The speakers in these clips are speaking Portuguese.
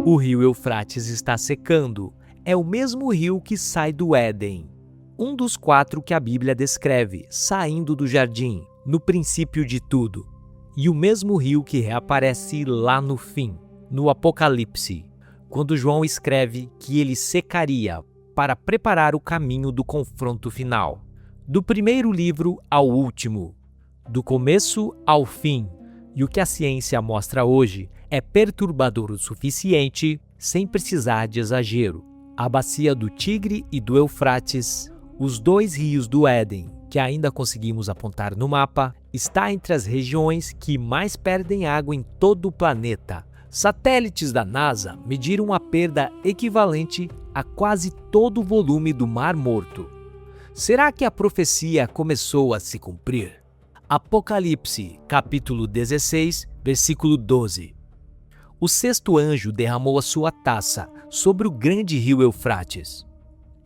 O rio Eufrates está secando. É o mesmo rio que sai do Éden. Um dos 4 que a Bíblia descreve, saindo do jardim, no princípio de tudo. E o mesmo rio que reaparece lá no fim, no Apocalipse, quando João escreve que ele secaria para preparar o caminho do confronto final. Do primeiro livro ao último, do começo ao fim. E o que a ciência mostra hoje é perturbador o suficiente sem precisar de exagero. A bacia do Tigre e do Eufrates, os 2 rios do Éden, que ainda conseguimos apontar no mapa, está entre as regiões que mais perdem água em todo o planeta. Satélites da NASA mediram a perda equivalente a quase todo o volume do Mar Morto. Será que a profecia começou a se cumprir? Apocalipse, capítulo 16, versículo 12. O 6º anjo derramou a sua taça sobre o grande rio Eufrates,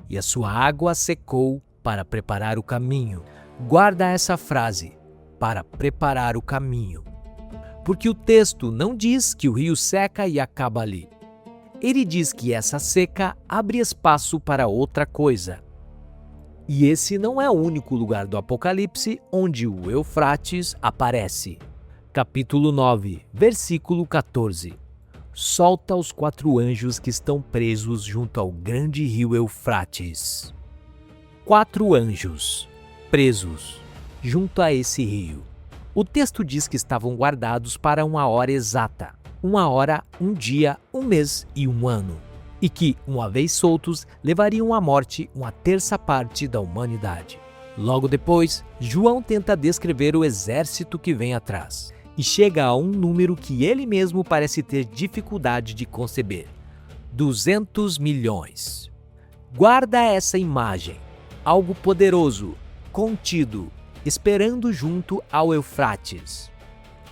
e a sua água secou para preparar o caminho. Guarda essa frase, para preparar o caminho. Porque o texto não diz que o rio seca e acaba ali. Ele diz que essa seca abre espaço para outra coisa. E esse não é o único lugar do Apocalipse onde o Eufrates aparece. Capítulo 9, versículo 14. Solta os 4 anjos que estão presos junto ao grande rio Eufrates. 4 anjos presos junto a esse rio. O texto diz que estavam guardados para uma hora exata. 1 hora, 1 dia, 1 mês e 1 ano. E que, uma vez soltos, levariam à morte 1/3 parte da humanidade. Logo depois, João tenta descrever o exército que vem atrás, e chega a um número que ele mesmo parece ter dificuldade de conceber: 200 milhões. Guarda essa imagem, algo poderoso, contido, esperando junto ao Eufrates.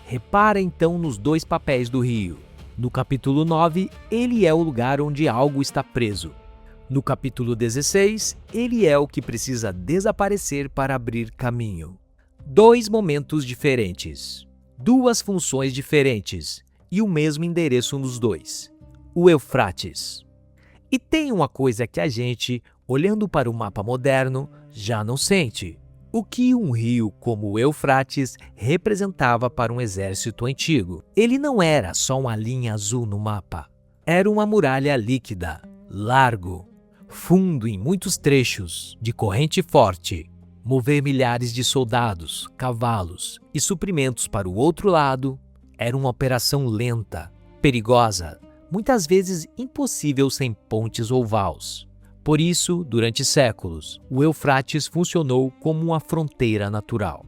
Repara então nos 2 papéis do rio. No capítulo 9, ele é o lugar onde algo está preso. No capítulo 16, ele é o que precisa desaparecer para abrir caminho. 2 momentos diferentes, 2 funções diferentes e o mesmo endereço nos 2: o Eufrates. E tem uma coisa que a gente, olhando para o mapa moderno, já não sente. O que um rio como o Eufrates representava para um exército antigo? Ele não era só uma linha azul no mapa. Era uma muralha líquida, largo, fundo em muitos trechos, de corrente forte. Mover milhares de soldados, cavalos e suprimentos para o outro lado era uma operação lenta, perigosa, muitas vezes impossível sem pontes ou vals. Por isso, durante séculos, o Eufrates funcionou como uma fronteira natural.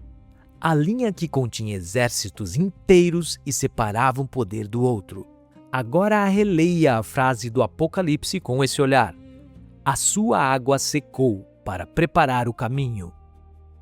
A linha que continha exércitos inteiros e separava um poder do outro. Agora releia a frase do Apocalipse com esse olhar: a sua água secou para preparar o caminho.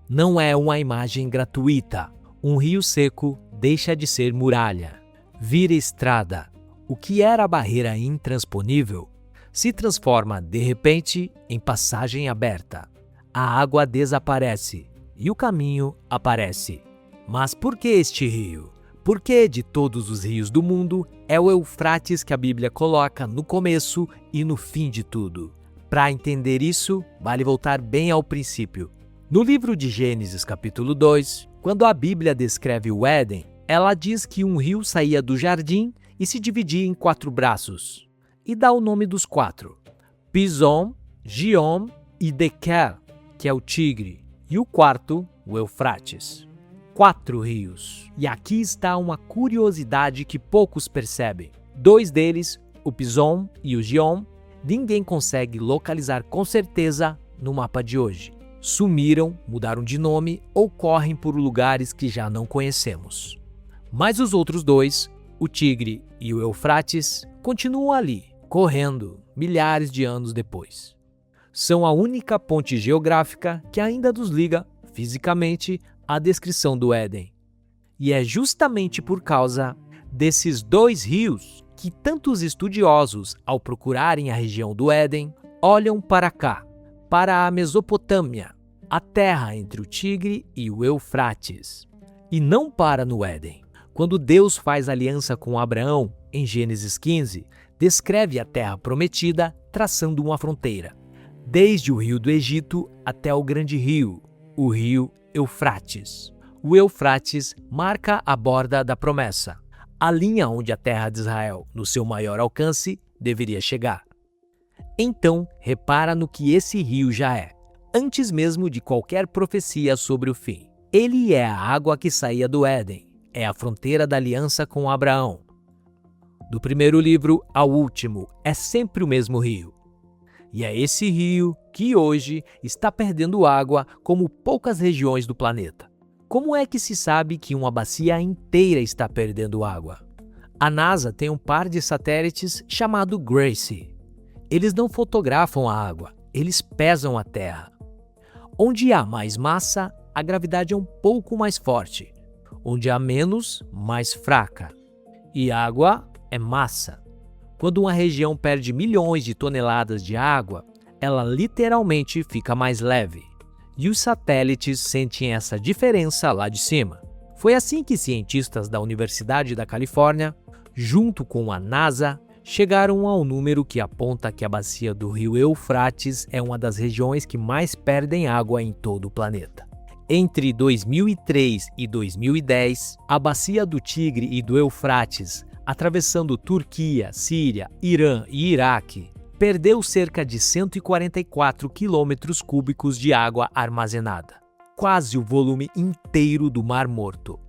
Não é uma imagem gratuita. Um rio seco deixa de ser muralha, vira estrada. O que era a barreira intransponível se transforma, de repente, em passagem aberta. A água desaparece e o caminho aparece. Mas por que este rio? Por que de todos os rios do mundo é o Eufrates que a Bíblia coloca no começo e no fim de tudo? Para entender isso, vale voltar bem ao princípio. No livro de Gênesis, capítulo 2, quando a Bíblia descreve o Éden, ela diz que um rio saía do jardim e se dividia em 4 braços. E dá o nome dos 4: Pison, Gihon e Deker, que é o Tigre, e o 4º, o Eufrates. 4 rios. E aqui está uma curiosidade que poucos percebem. 2 deles, o Pison e o Gihon, ninguém consegue localizar com certeza no mapa de hoje. Sumiram, mudaram de nome ou correm por lugares que já não conhecemos. Mas os outros 2, o Tigre e o Eufrates, continuam ali, correndo milhares de anos depois. São a única ponte geográfica que ainda nos liga, fisicamente, à descrição do Éden. E é justamente por causa desses 2 rios que tantos estudiosos, ao procurarem a região do Éden, olham para cá, para a Mesopotâmia, a terra entre o Tigre e o Eufrates. E não para no Éden. Quando Deus faz aliança com Abraão, em Gênesis 15, descreve a terra prometida traçando uma fronteira, desde o rio do Egito até o grande rio, o rio Eufrates. O Eufrates marca a borda da promessa, a linha onde a terra de Israel, no seu maior alcance, deveria chegar. Então, repara no que esse rio já é, antes mesmo de qualquer profecia sobre o fim. Ele é a água que saía do Éden, é a fronteira da aliança com Abraão. Do primeiro livro ao último, é sempre o mesmo rio. E é esse rio que hoje está perdendo água como poucas regiões do planeta. Como é que se sabe que uma bacia inteira está perdendo água? A NASA tem um par de satélites chamado Grace. Eles não fotografam a água, eles pesam a Terra. Onde há mais massa, a gravidade é um pouco mais forte. Onde há menos, mais fraca. E água é massa. Quando uma região perde milhões de toneladas de água, ela literalmente fica mais leve. E os satélites sentem essa diferença lá de cima. Foi assim que cientistas da Universidade da Califórnia, junto com a NASA, chegaram ao número que aponta que a bacia do rio Eufrates é uma das regiões que mais perdem água em todo o planeta. Entre 2003 e 2010, a bacia do Tigre e do Eufrates, atravessando Turquia, Síria, Irã e Iraque, perdeu cerca de 144 quilômetros cúbicos de água armazenada, quase o volume inteiro do Mar Morto,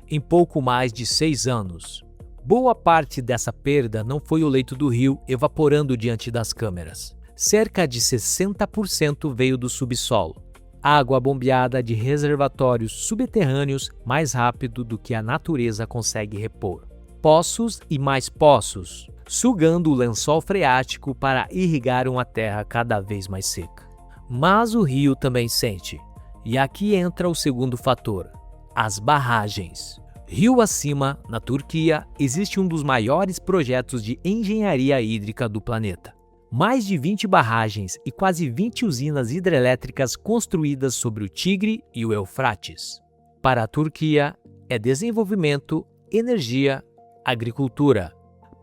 em pouco mais de 6 anos. Boa parte dessa perda não foi o leito do rio evaporando diante das câmeras. Cerca de 60% veio do subsolo, água bombeada de reservatórios subterrâneos mais rápido do que a natureza consegue repor. Poços e mais poços, sugando o lençol freático para irrigar uma terra cada vez mais seca. Mas o rio também sente. E aqui entra o segundo fator, as barragens. Rio acima, na Turquia, existe um dos maiores projetos de engenharia hídrica do planeta. Mais de 20 barragens e quase 20 usinas hidrelétricas construídas sobre o Tigre e o Eufrates. Para a Turquia, é desenvolvimento, energia, agricultura.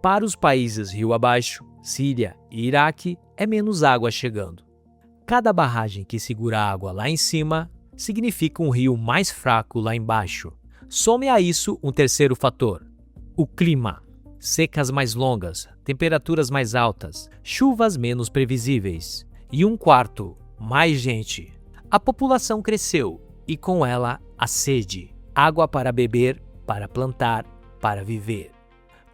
Para os países rio abaixo, Síria e Iraque, é menos água chegando. Cada barragem que segura a água lá em cima significa um rio mais fraco lá embaixo. Some a isso um terceiro fator, o clima. Secas mais longas, temperaturas mais altas, chuvas menos previsíveis. E um quarto, mais gente. A população cresceu e com ela a sede. Água para beber, para plantar, para viver.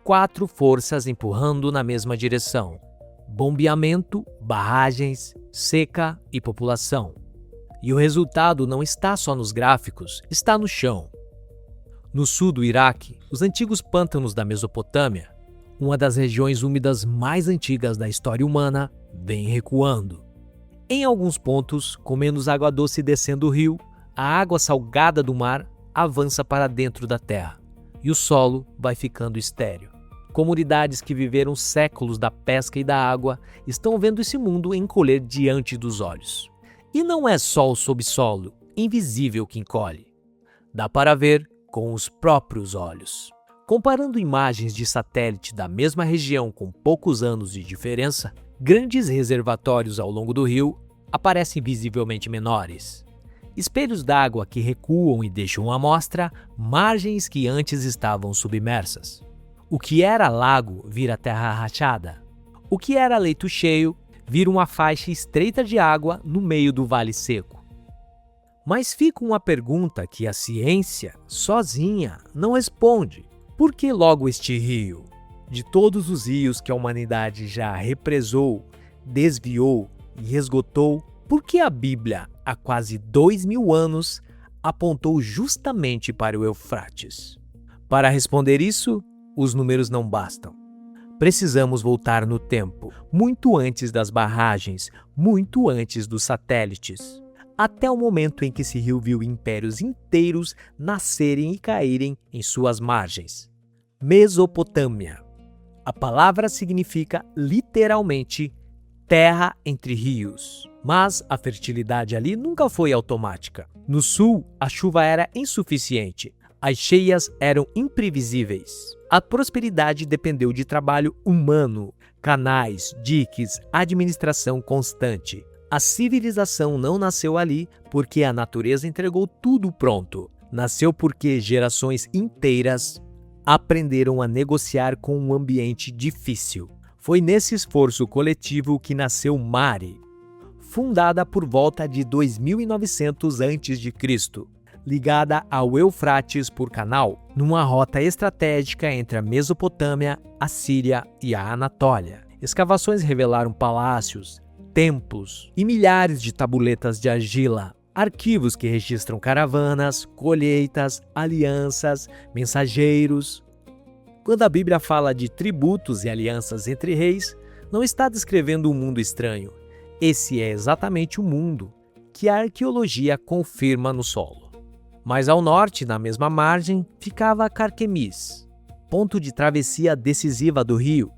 4 forças empurrando na mesma direção: bombeamento, barragens, seca e população. E o resultado não está só nos gráficos, está no chão. No sul do Iraque, os antigos pântanos da Mesopotâmia, uma das regiões úmidas mais antigas da história humana, vem recuando. Em alguns pontos, com menos água doce descendo o rio, a água salgada do mar avança para dentro da terra e o solo vai ficando estéril. Comunidades que viveram séculos da pesca e da água estão vendo esse mundo encolher diante dos olhos. E não é só o subsolo, invisível, que encolhe. Dá para ver com os próprios olhos. Comparando imagens de satélite da mesma região com poucos anos de diferença, grandes reservatórios ao longo do rio aparecem visivelmente menores. Espelhos d'água que recuam e deixam à mostra margens que antes estavam submersas. O que era lago vira terra rachada. O que era leito cheio vira uma faixa estreita de água no meio do vale seco. Mas fica uma pergunta que a ciência, sozinha, não responde. Por que logo este rio? De todos os rios que a humanidade já represou, desviou e esgotou, por que a Bíblia, há quase 2000 anos, apontou justamente para o Eufrates? Para responder isso, os números não bastam. Precisamos voltar no tempo, muito antes das barragens, muito antes dos satélites, até o momento em que esse rio viu impérios inteiros nascerem e caírem em suas margens. Mesopotâmia. A palavra significa literalmente terra entre rios. Mas a fertilidade ali nunca foi automática. No sul, a chuva era insuficiente. As cheias eram imprevisíveis. A prosperidade dependeu de trabalho humano, canais, diques, administração constante. A civilização não nasceu ali porque a natureza entregou tudo pronto. Nasceu porque gerações inteiras aprenderam a negociar com um ambiente difícil. Foi nesse esforço coletivo que nasceu Mari, fundada por volta de 2900 a.C., ligada ao Eufrates por canal, numa rota estratégica entre a Mesopotâmia, a Síria e a Anatólia. Escavações revelaram palácios, templos e milhares de tabuletas de argila, arquivos que registram caravanas, colheitas, alianças, mensageiros. Quando a Bíblia fala de tributos e alianças entre reis, não está descrevendo um mundo estranho. Esse é exatamente o mundo que a arqueologia confirma no solo. Mais ao norte, na mesma margem, ficava Carquemis, ponto de travessia decisiva do rio.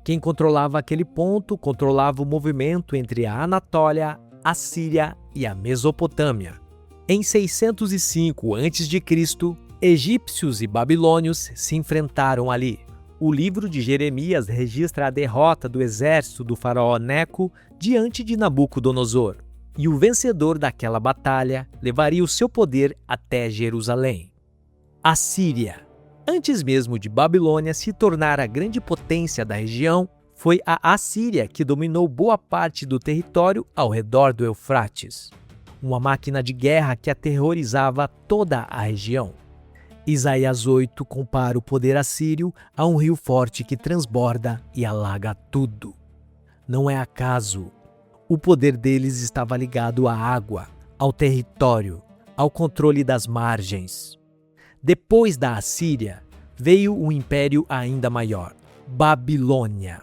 Quem controlava aquele ponto controlava o movimento entre a Anatólia, a Síria e a Mesopotâmia. Em 605 a.C., egípcios e babilônios se enfrentaram ali. O livro de Jeremias registra a derrota do exército do faraó Neco diante de Nabucodonosor. E o vencedor daquela batalha levaria o seu poder até Jerusalém. A Síria, antes mesmo de Babilônia se tornar a grande potência da região, foi a Assíria que dominou boa parte do território ao redor do Eufrates. Uma máquina de guerra que aterrorizava toda a região. Isaías 8 compara o poder assírio a um rio forte que transborda e alaga tudo. Não é acaso. O poder deles estava ligado à água, ao território, ao controle das margens. Depois da Assíria, veio um império ainda maior, Babilônia.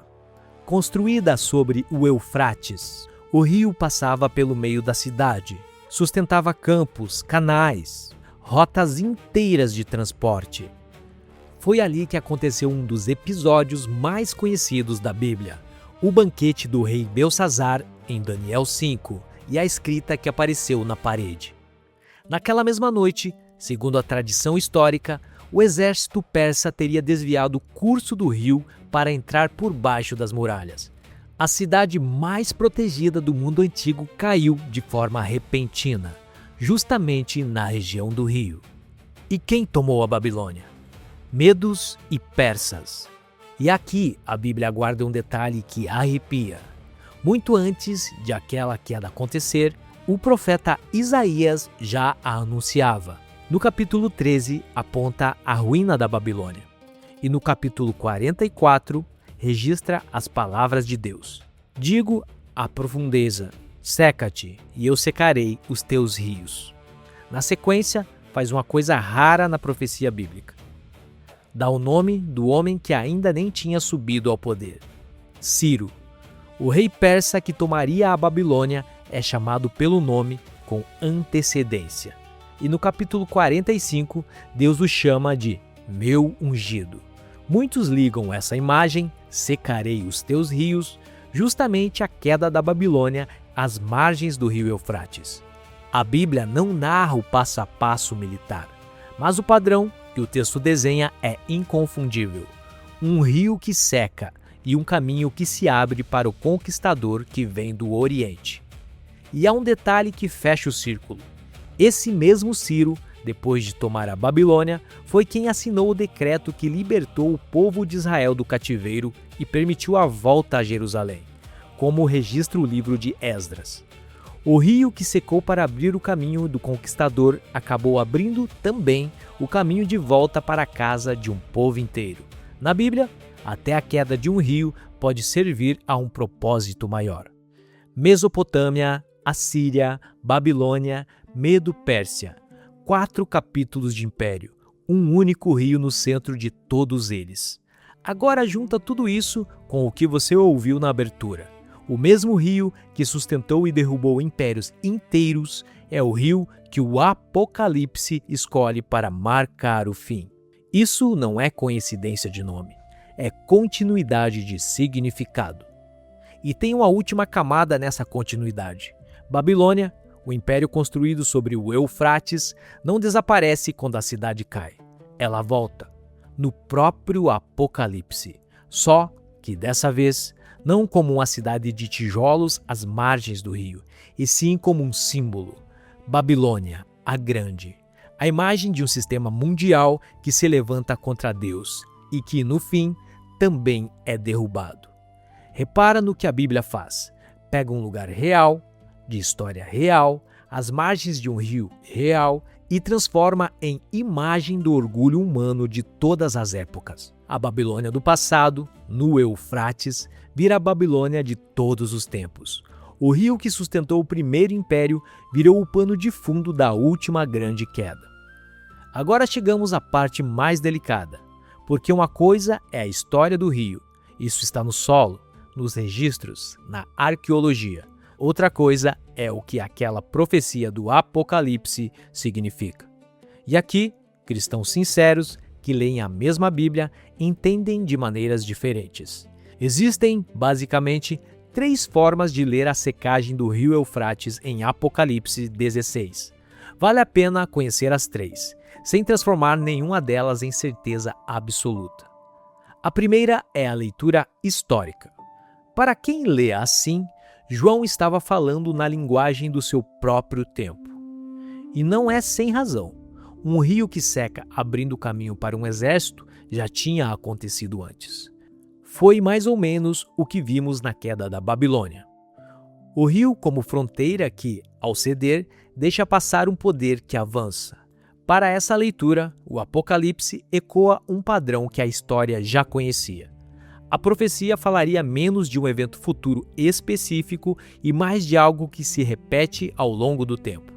Construída sobre o Eufrates, o rio passava pelo meio da cidade, sustentava campos, canais, rotas inteiras de transporte. Foi ali que aconteceu um dos episódios mais conhecidos da Bíblia, o banquete do rei Belsassar em Daniel 5 e a escrita que apareceu na parede. Naquela mesma noite, segundo a tradição histórica, o exército persa teria desviado o curso do rio para entrar por baixo das muralhas. A cidade mais protegida do mundo antigo caiu de forma repentina, justamente na região do rio. E quem tomou a Babilônia? Medos e persas. E aqui a Bíblia guarda um detalhe que arrepia. Muito antes de aquela queda acontecer, o profeta Isaías já a anunciava. No capítulo 13, aponta a ruína da Babilônia. E no capítulo 44, registra as palavras de Deus. Digo à profundeza, seca-te, e eu secarei os teus rios. Na sequência, faz uma coisa rara na profecia bíblica. Dá o nome do homem que ainda nem tinha subido ao poder. Ciro. O rei persa que tomaria a Babilônia é chamado pelo nome com antecedência. E no capítulo 45, Deus o chama de meu ungido. Muitos ligam essa imagem, secarei os teus rios, justamente à queda da Babilônia às margens do rio Eufrates. A Bíblia não narra o passo a passo militar, mas o padrão que o texto desenha é inconfundível. Um rio que seca e um caminho que se abre para o conquistador que vem do Oriente. E há um detalhe que fecha o círculo. Esse mesmo Ciro, depois de tomar a Babilônia, foi quem assinou o decreto que libertou o povo de Israel do cativeiro e permitiu a volta a Jerusalém, como registra o livro de Esdras. O rio que secou para abrir o caminho do conquistador acabou abrindo também o caminho de volta para a casa de um povo inteiro. Na Bíblia, até a queda de um rio pode servir a um propósito maior. Mesopotâmia, Assíria, Babilônia, Medo-Pérsia. 4 capítulos de império, um único rio no centro de todos eles. Agora junta tudo isso com o que você ouviu na abertura. O mesmo rio que sustentou e derrubou impérios inteiros é o rio que o Apocalipse escolhe para marcar o fim. Isso não é coincidência de nome, é continuidade de significado. E tem uma última camada nessa continuidade. Babilônia, o império construído sobre o Eufrates, não desaparece quando a cidade cai. Ela volta. no próprio Apocalipse, só que dessa vez não como uma cidade de tijolos às margens do rio, e sim como um símbolo: Babilônia, a Grande, a imagem de um sistema mundial que se levanta contra Deus e que, no fim, também é derrubado. Repara no que a Bíblia faz: pega um lugar real, de história real, as margens de um rio real, e transforma em imagem do orgulho humano de todas as épocas. A Babilônia do passado, no Eufrates, vira a Babilônia de todos os tempos. O rio que sustentou o primeiro império virou o pano de fundo da última grande queda. Agora chegamos à parte mais delicada, porque uma coisa é a história do rio, isso está no solo, nos registros, na arqueologia. Outra coisa é o que aquela profecia do Apocalipse significa. E aqui, cristãos sinceros que leem a mesma Bíblia entendem de maneiras diferentes. Existem, basicamente, 3 formas de ler a secagem do rio Eufrates em Apocalipse 16. Vale a pena conhecer as 3, sem transformar nenhuma delas em certeza absoluta. A primeira é a leitura histórica. Para quem lê assim, João estava falando na linguagem do seu próprio tempo. E não é sem razão. Um rio que seca abrindo caminho para um exército já tinha acontecido antes. Foi mais ou menos o que vimos na queda da Babilônia. O rio como fronteira que, ao ceder, deixa passar um poder que avança. Para essa leitura, o Apocalipse ecoa um padrão que a história já conhecia. A profecia falaria menos de um evento futuro específico e mais de algo que se repete ao longo do tempo.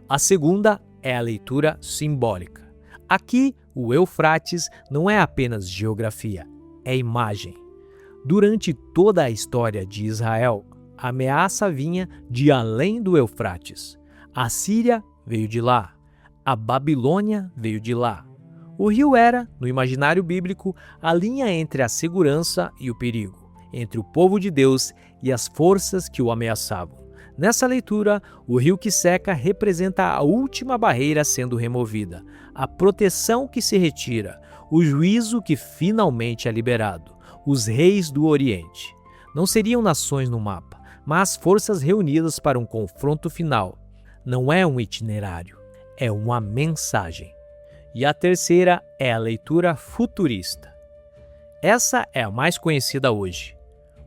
A segunda é a leitura simbólica. Aqui, o Eufrates não é apenas geografia, é imagem. Durante toda a história de Israel, a ameaça vinha de além do Eufrates. A Síria veio de lá, a Babilônia veio de lá. O rio era, no imaginário bíblico, a linha entre a segurança e o perigo, entre o povo de Deus e as forças que o ameaçavam. Nessa leitura, o rio que seca representa a última barreira sendo removida, a proteção que se retira, o juízo que finalmente é liberado, os reis do Oriente. Não seriam nações no mapa, mas forças reunidas para um confronto final. Não é um itinerário, é uma mensagem. E a terceira é a leitura futurista. Essa é a mais conhecida hoje.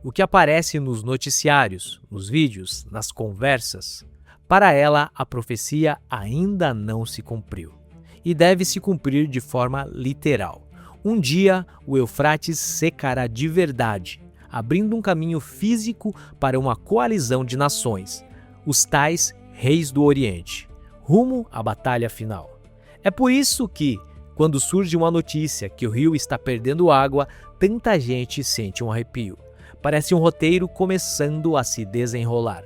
O que aparece nos noticiários, nos vídeos, nas conversas. Para ela, a profecia ainda não se cumpriu. E deve se cumprir de forma literal. Um dia, o Eufrates secará de verdade, abrindo um caminho físico para uma coalizão de nações, os tais reis do Oriente, rumo à batalha final. É por isso que, quando surge uma notícia que o rio está perdendo água, tanta gente sente um arrepio. Parece um roteiro começando a se desenrolar.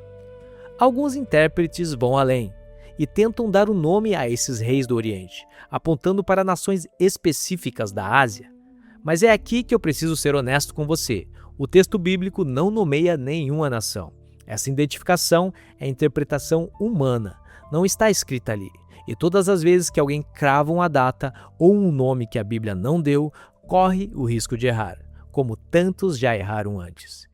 Alguns intérpretes vão além e tentam dar um nome a esses reis do Oriente, apontando para nações específicas da Ásia. Mas é aqui que eu preciso ser honesto com você. O texto bíblico não nomeia nenhuma nação. Essa identificação é interpretação humana, não está escrita ali. E todas as vezes que alguém crava uma data ou um nome que a Bíblia não deu, corre o risco de errar, como tantos já erraram antes.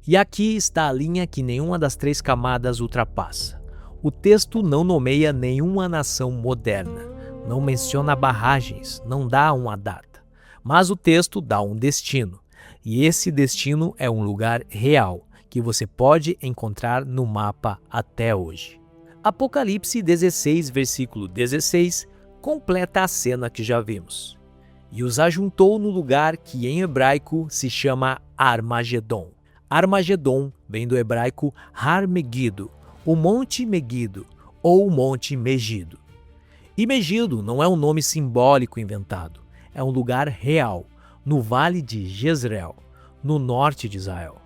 E aqui está a linha que nenhuma das 3 camadas ultrapassa. O texto não nomeia nenhuma nação moderna, não menciona barragens, não dá uma data. Mas o texto dá um destino, e esse destino é um lugar real, que você pode encontrar no mapa até hoje. Apocalipse 16, versículo 16, completa a cena que já vimos. E os ajuntou no lugar que em hebraico se chama Armagedon. Armagedon vem do hebraico Har Megido, o Monte Megido ou o Monte Megido. E Megido não é um nome simbólico inventado, é um lugar real, no Vale de Jezreel, no norte de Israel.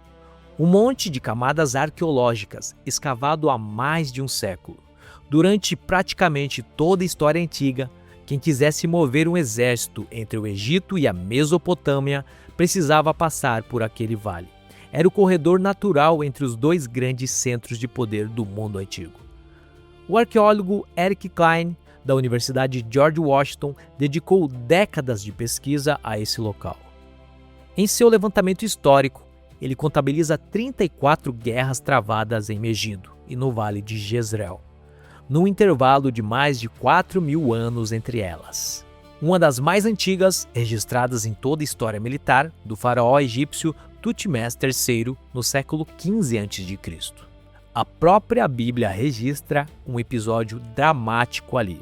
Um monte de camadas arqueológicas escavado há mais de um século. Durante praticamente toda a história antiga, quem quisesse mover um exército entre o Egito e a Mesopotâmia precisava passar por aquele vale. Era o corredor natural entre os 2 grandes centros de poder do mundo antigo. O arqueólogo Eric Klein da Universidade George Washington dedicou décadas de pesquisa a esse local. Em seu levantamento histórico, ele contabiliza 34 guerras travadas em Megido e no Vale de Jezreel, num intervalo de mais de 4.000 anos entre elas. Uma das mais antigas, registradas em toda a história militar, do faraó egípcio Tutmés III, no século XV a.C. A própria Bíblia registra um episódio dramático ali.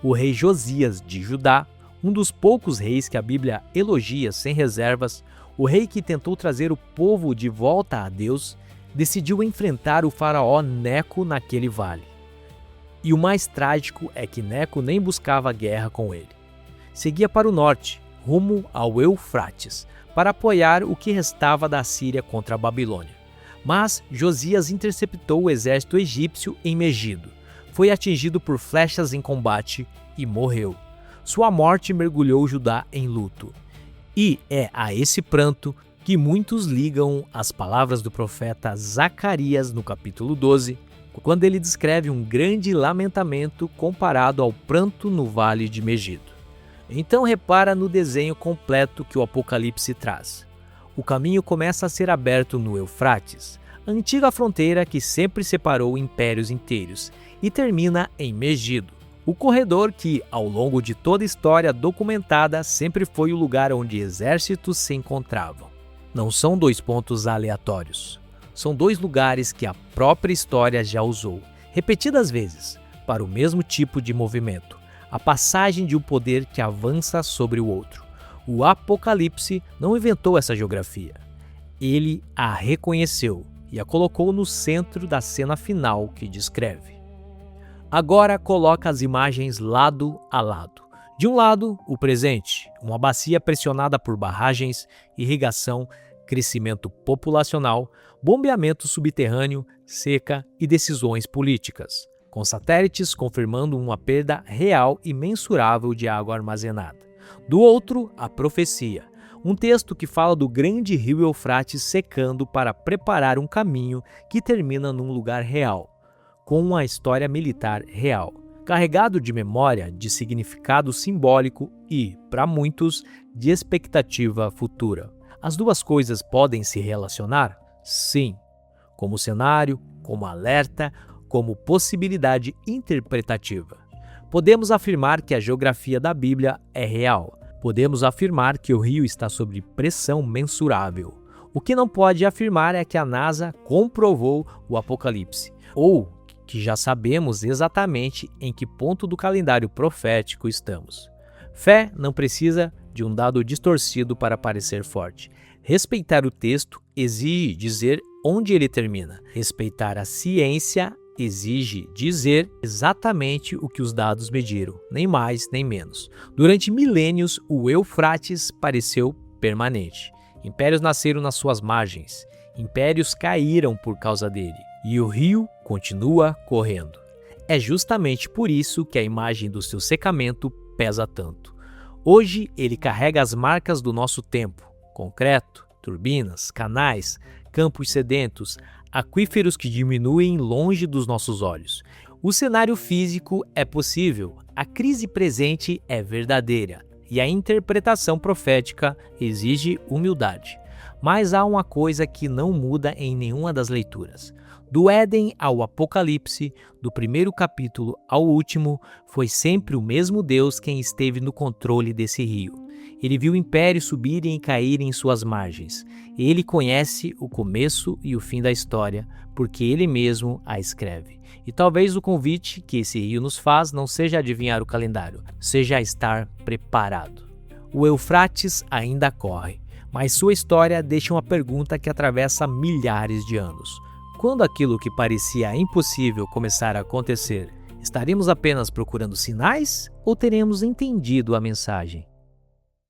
O rei Josias de Judá, um dos poucos reis que a Bíblia elogia sem reservas, o rei que tentou trazer o povo de volta a Deus, decidiu enfrentar o faraó Neco naquele vale. E o mais trágico é que Neco nem buscava guerra com ele. Seguia para o norte, rumo ao Eufrates, para apoiar o que restava da Síria contra a Babilônia. Mas Josias interceptou o exército egípcio em Megido, foi atingido por flechas em combate e morreu. Sua morte mergulhou Judá em luto. E é a esse pranto que muitos ligam as palavras do profeta Zacarias no capítulo 12, quando ele descreve um grande lamentamento comparado ao pranto no vale de Megido. Então repara no desenho completo que o Apocalipse traz. O caminho começa a ser aberto no Eufrates, a antiga fronteira que sempre separou impérios inteiros, e termina em Megido, o corredor que, ao longo de toda a história documentada, sempre foi o lugar onde exércitos se encontravam. Não são dois pontos aleatórios. São dois lugares que a própria história já usou, repetidas vezes, para o mesmo tipo de movimento. A passagem de um poder que avança sobre o outro. O Apocalipse não inventou essa geografia. Ele a reconheceu e a colocou no centro da cena final que descreve. Agora coloca as imagens lado a lado. De um lado, o presente, uma bacia pressionada por barragens, irrigação, crescimento populacional, bombeamento subterrâneo, seca e decisões políticas, com satélites confirmando uma perda real e mensurável de água armazenada. Do outro, a profecia, um texto que fala do grande rio Eufrates secando para preparar um caminho que termina num lugar real, com uma história militar real, carregado de memória, de significado simbólico e, para muitos, de expectativa futura. As duas coisas podem se relacionar? Sim, como cenário, como alerta, como possibilidade interpretativa. Podemos afirmar que a geografia da Bíblia é real. Podemos afirmar que o rio está sob pressão mensurável. O que não pode afirmar é que a NASA comprovou o Apocalipse, ou que já sabemos exatamente em que ponto do calendário profético estamos. Fé não precisa de um dado distorcido para parecer forte. Respeitar o texto exige dizer onde ele termina. Respeitar a ciência exige dizer exatamente o que os dados mediram, nem mais nem menos. Durante milênios, o Eufrates pareceu permanente. Impérios nasceram nas suas margens. Impérios caíram por causa dele. E o rio continua correndo. É justamente por isso que a imagem do seu secamento pesa tanto. Hoje ele carrega as marcas do nosso tempo: concreto, turbinas, canais, campos sedentos, aquíferos que diminuem longe dos nossos olhos. O cenário físico é possível, a crise presente é verdadeira e a interpretação profética exige humildade. Mas há uma coisa que não muda em nenhuma das leituras. Do Éden ao Apocalipse, do primeiro capítulo ao último, foi sempre o mesmo Deus quem esteve no controle desse rio. Ele viu impérios subirem e caírem em suas margens. Ele conhece o começo e o fim da história, porque ele mesmo a escreve. E talvez o convite que esse rio nos faz não seja adivinhar o calendário, seja estar preparado. O Eufrates ainda corre, mas sua história deixa uma pergunta que atravessa milhares de anos. Quando aquilo que parecia impossível começar a acontecer, estaremos apenas procurando sinais ou teremos entendido a mensagem?